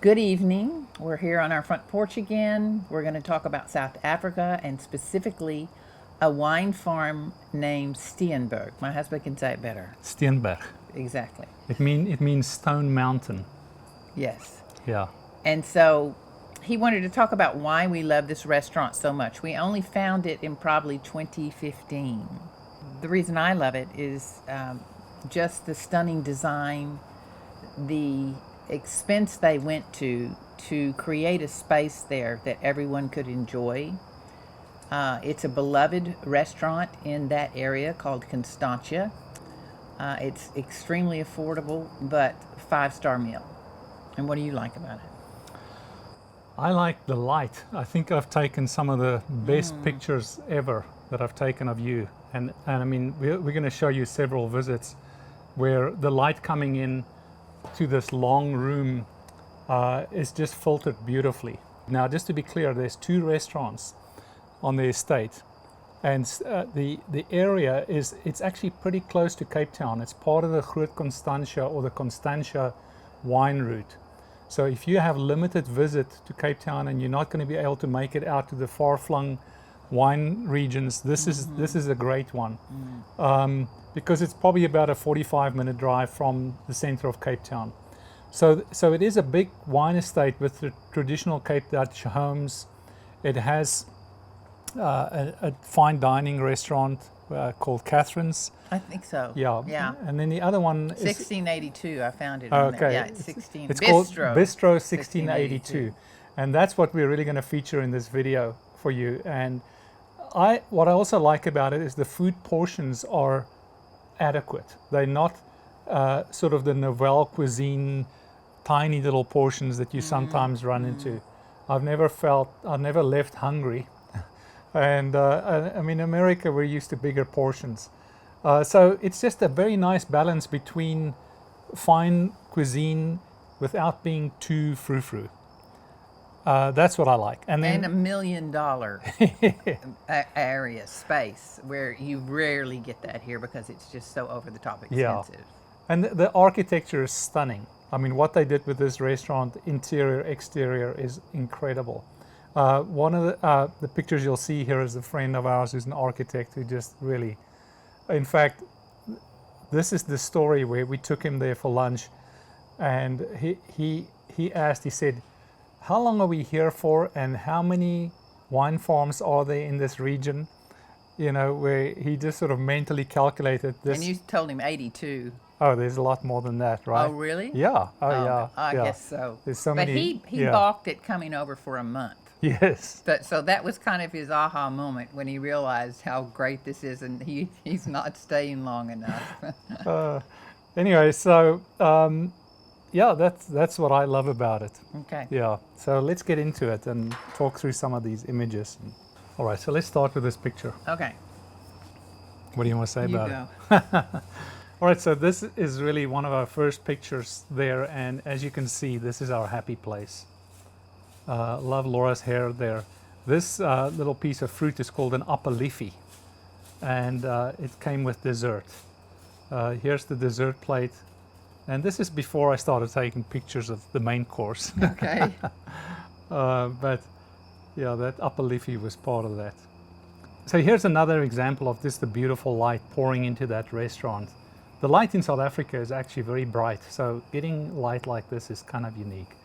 Good evening. We're here on our front porch again. We're going to talk about South Africa and specifically a wine farm named Steenberg. My husband can say it better. Steenberg. Exactly. It means stone mountain. Yes. Yeah. And so he wanted to talk about why we love this restaurant so much. We only found it in probably 2015. The reason I love it is just the stunning design, the expense they went to create a space there that everyone could enjoy. It's a beloved restaurant in that area called Constantia. It's extremely affordable, but 5-star meal. And what do you like about it? I like the light. I think I've taken some of the best pictures ever that I've taken of you. And I mean, we're going to show you several visits where the light coming in to this long room is just filtered beautifully. Now, just to be clear, there's 2 restaurants on the estate, and the area it's actually pretty close to Cape Town. It's part of the Groot Constantia or the Constantia wine route. So if you have limited visit to Cape Town and you're not going to be able to make it out to the far-flung wine regions, this is a great one. Because it's probably about a 45-minute drive from the center of Cape Town. So it is a big wine estate with the traditional Cape Dutch homes. It has a fine dining restaurant called Catherine's. I think so. Yeah. And then the other one is 1682. I found it. Okay. Yeah, it's 16. It's Bistro. called Bistro 1682. And that's what we're really going to feature in this video for you. And what I also like about it is the food portions are adequate. They're not sort of the nouvelle cuisine, tiny little portions that you sometimes run into. I've never left hungry. And I mean, in America, we're used to bigger portions. So it's just a very nice balance between fine cuisine without being too frou-frou. That's what I like. And then $1 million area space where you rarely get that here because it's just so over the top expensive. Yeah. And the architecture is stunning. I mean, what they did with this restaurant, interior, exterior, is incredible. One of the pictures you'll see here is a friend of ours who's an architect who just really, in fact, this is the story where we took him there for lunch, and he said, how long are we here for, and how many wine farms are there in this region? You know, where he just sort of mentally calculated this. And you told him 82. Oh, there's a lot more than that, right? Oh, really? Yeah. Yeah. I guess so. There's so but many. he balked at coming over for a month. Yes. So that was kind of his aha moment when he realized how great this is, and he's not staying long enough. Anyway, so yeah, that's what I love about it. Okay. Yeah. So let's get into it and talk through some of these images. All right. So let's start with this picture. Okay. What do you want to say You about go. it? All right. So this is really one of our first pictures there, and as you can see, this is our happy place. Love Laura's hair there. This little piece of fruit is called an appelifie, and it came with dessert. Here's the dessert plate, and this is before I started taking pictures of the main course. Okay. But yeah, that appelifie was part of that. So here's another example of just the beautiful light pouring into that restaurant. The light in South Africa is actually very bright, so getting light like this is kind of unique.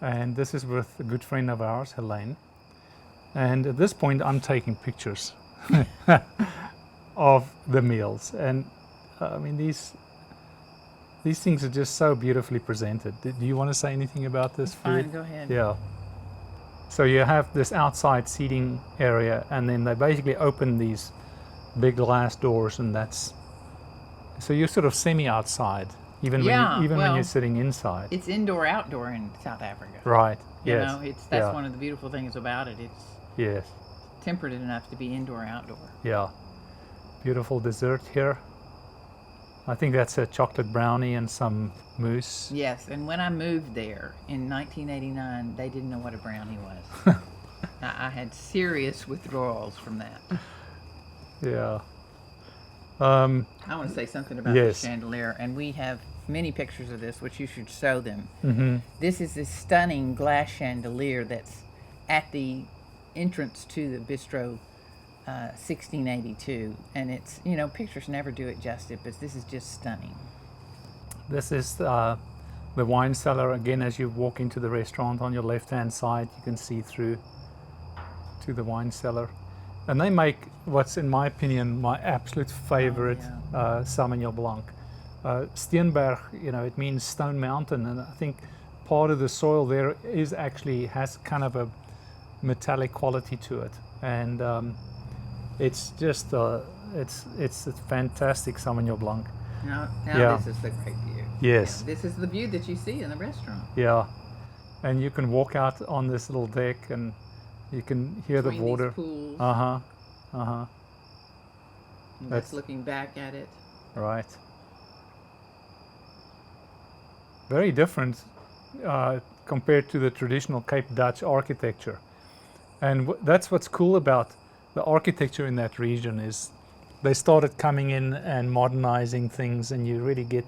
And this is with a good friend of ours, Helene. And at this point, I'm taking pictures of the meals. And I mean, these things are just so beautifully presented. Do you want to say anything about this food? Fine, go ahead. Yeah. So you have this outside seating area, and then they basically open these big glass doors, and so you're sort of semi-outside. Even when you're sitting inside. It's indoor-outdoor in South Africa. Right. You Yes. know, that's one of the beautiful things about it. It's Yes. temperate enough to be indoor-outdoor. Yeah. Beautiful dessert here. I think that's a chocolate brownie and some mousse. Yes, and when I moved there in 1989, they didn't know what a brownie was. I had serious withdrawals from that. Yeah. I want to say something about Yes. the chandelier, and we have many pictures of this, which you should show them. Mm-hmm. This is this stunning glass chandelier that's at the entrance to the Bistro 1682. And it's, pictures never do it justice, but this is just stunning. This is the wine cellar. Again, as you walk into the restaurant on your left-hand side, you can see through to the wine cellar. And they make what's, in my opinion, my absolute favorite Sauvignon Blanc. Steenberg, it means stone mountain, and I think part of the soil there has kind of a metallic quality to it, and it's just it's a fantastic Sauvignon Blanc. Now this is the great view. Yes. Yeah, this is the view that you see in the restaurant. Yeah, and you can walk out on this little deck and you can hear Between the water. These pools. That's looking back at it. Right. Very different compared to the traditional Cape Dutch architecture. And that's what's cool about the architecture in that region is they started coming in and modernizing things, and you really get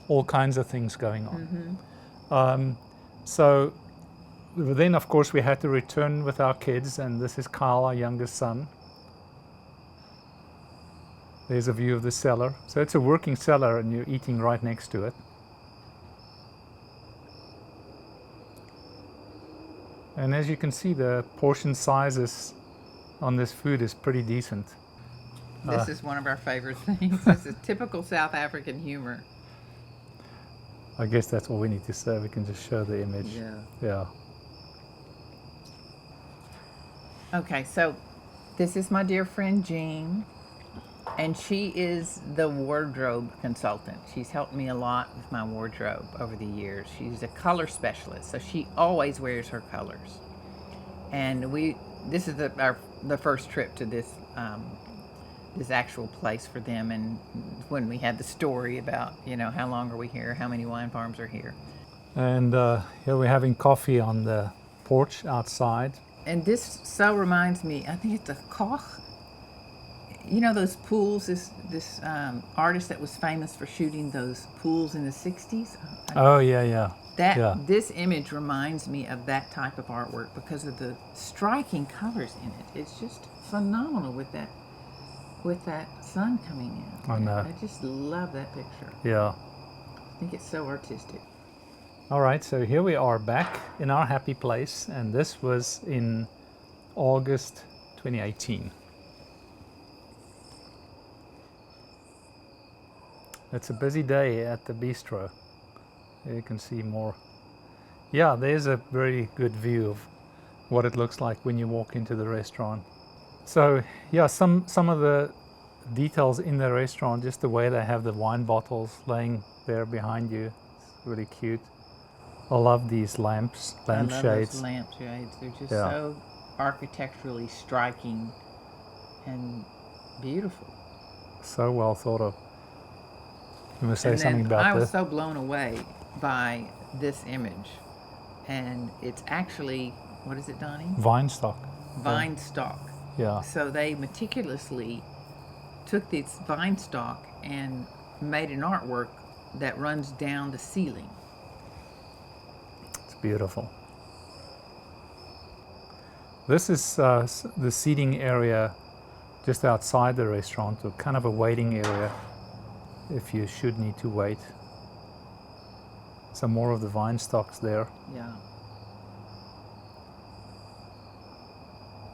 all kinds of things going on. Mm-hmm. So then, of course, we had to return with our kids, and this is Kyle, our youngest son. There's a view of the cellar. So it's a working cellar, and you're eating right next to it. And as you can see, the portion sizes on this food is pretty decent. This is one of our favorite things. This is typical South African humor. I guess that's all we need to say. We can just show the image. Yeah. Okay, so this is my dear friend Jean, and she is the wardrobe consultant. She's helped me a lot with my wardrobe over the years. She's a color specialist, so she always wears her colors. And this is the first trip to this this actual place for them, and when we had the story about how long are we here, how many wine farms are here. And here we're having coffee on the porch outside. And this so reminds me, I think it's a Koch. Those pools, this artist that was famous for shooting those pools in the 60s? Oh, yeah. This image reminds me of that type of artwork because of the striking colors in it. It's just phenomenal with that sun coming in. I know. I just love that picture. Yeah. I think it's so artistic. All right, so here we are back in our happy place, and this was in August 2018. It's a busy day at the bistro. Here you can see more. Yeah, there's a very good view of what it looks like when you walk into the restaurant. So yeah, some of the details in the restaurant, just the way they have the wine bottles laying there behind you, it's really cute. I love these lampshades. Those lampshades. They're just so architecturally striking and beautiful. So well thought of. You want to say something about I was this? so blown away by this image. And it's actually, what is it, Donnie? Vine stock. Vine stock. Yeah. So they meticulously took this vine stock and made an artwork that runs down the ceiling. It's beautiful. This is the seating area just outside the restaurant, or kind of a waiting area if you should need to wait. Some more of the vine stocks there. Yeah.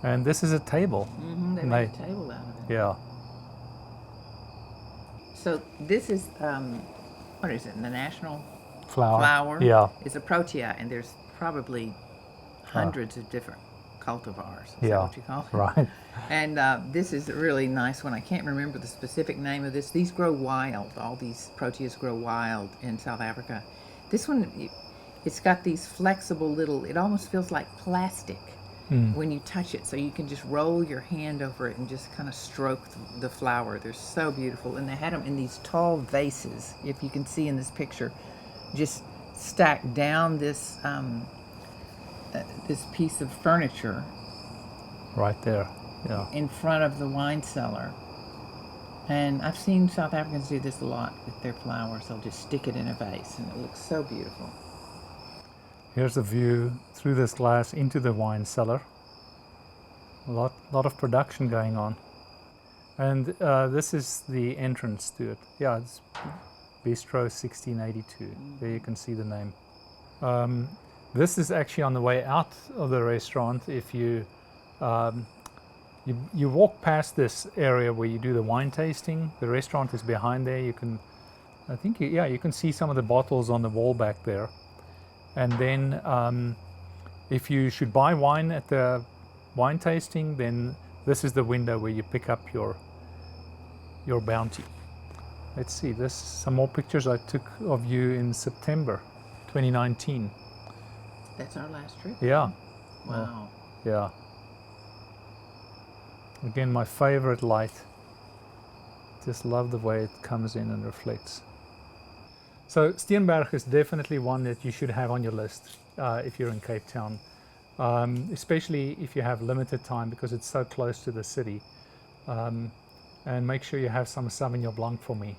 And this is a table. Mm-hmm, they made a table out of it. Yeah. So this is, what is it, the national Flower. Yeah. It's a protea, and there's probably hundreds of different cultivars. Is that what you call it? Right. And this is a really nice one. I can't remember the specific name of this. These grow wild. All these proteas grow wild in South Africa. This one, it's got these flexible little, it almost feels like plastic when you touch it. So you can just roll your hand over it and just kind of stroke the flower. They're so beautiful. And they had them in these tall vases, if you can see in this picture, just stacked down this this piece of furniture Right there. Yeah. in front of the wine cellar. And I've seen South Africans do this a lot with their flowers. They'll just stick it in a vase, and it looks so beautiful. Here's a view through this glass into the wine cellar. A lot of production going on. And this is the entrance to it. Yeah, it's Bistro 1682. There you can see the name. This is actually on the way out of the restaurant. If you you walk past this area where you do the wine tasting, the restaurant is behind there. You can, I think, you can see some of the bottles on the wall back there. And then if you should buy wine at the wine tasting, then this is the window where you pick up your bounty. Let's see, this some more pictures I took of you in September 2019. That's our last trip. Yeah. Wow. Yeah. Again, my favorite light. Just love the way it comes in and reflects. So Steenberg is definitely one that you should have on your list if you're in Cape Town, especially if you have limited time because it's so close to the city. And make sure you have some Sauvignon Blanc for me.